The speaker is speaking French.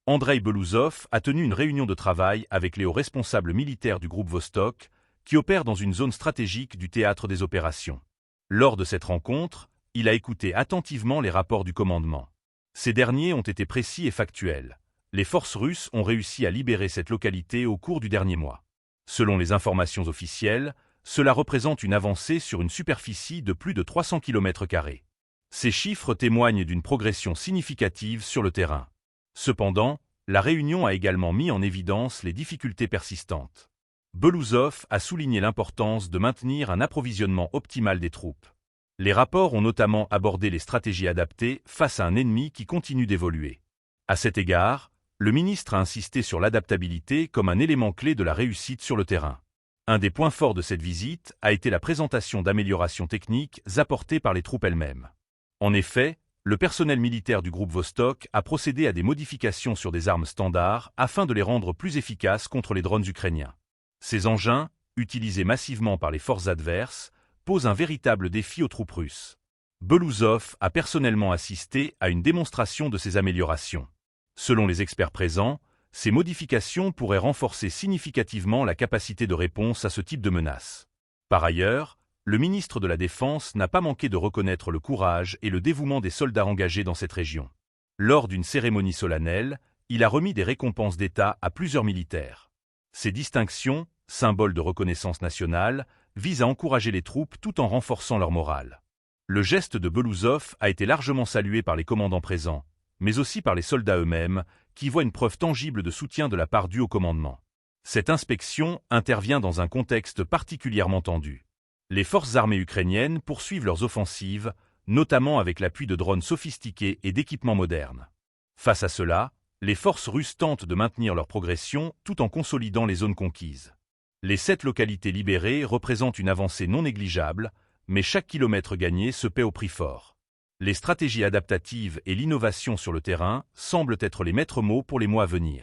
Andrei Belouzov a tenu une réunion de travail avec les hauts responsables militaires du groupe Vostok, qui opère dans une zone stratégique du théâtre des opérations. Lors de cette rencontre, il a écouté attentivement les rapports du commandement. Ces derniers ont été précis et factuels. Les forces russes ont réussi à libérer cette localité au cours du dernier mois. Selon les informations officielles, cela représente une avancée sur une superficie de plus de 300 km². Ces chiffres témoignent d'une progression significative sur le terrain. Cependant, la réunion a également mis en évidence les difficultés persistantes. Belouzov a souligné l'importance de maintenir un approvisionnement optimal des troupes. Les rapports ont notamment abordé les stratégies adaptées face à un ennemi qui continue d'évoluer. À cet égard, le ministre a insisté sur l'adaptabilité comme un élément clé de la réussite sur le terrain. Un des points forts de cette visite a été la présentation d'améliorations techniques apportées par les troupes elles-mêmes. En effet, le personnel militaire du groupe Vostok a procédé à des modifications sur des armes standards afin de les rendre plus efficaces contre les drones ukrainiens. Ces engins, utilisés massivement par les forces adverses, posent un véritable défi aux troupes russes. Belouzov a personnellement assisté à une démonstration de ces améliorations. Selon les experts présents, ces modifications pourraient renforcer significativement la capacité de réponse à ce type de menace. Par ailleurs, le ministre de la Défense n'a pas manqué de reconnaître le courage et le dévouement des soldats engagés dans cette région. Lors d'une cérémonie solennelle, il a remis des récompenses d'État à plusieurs militaires. Ces distinctions, symboles de reconnaissance nationale, visent à encourager les troupes tout en renforçant leur morale. Le geste de Belouzov a été largement salué par les commandants présents, mais aussi par les soldats eux-mêmes, qui voient une preuve tangible de soutien de la part du haut commandement. Cette inspection intervient dans un contexte particulièrement tendu. Les forces armées ukrainiennes poursuivent leurs offensives, notamment avec l'appui de drones sophistiqués et d'équipements modernes. Face à cela, les forces russes tentent de maintenir leur progression tout en consolidant les zones conquises. Les 7 localités libérées représentent une avancée non négligeable, mais chaque kilomètre gagné se paie au prix fort. Les stratégies adaptatives et l'innovation sur le terrain semblent être les maîtres mots pour les mois à venir.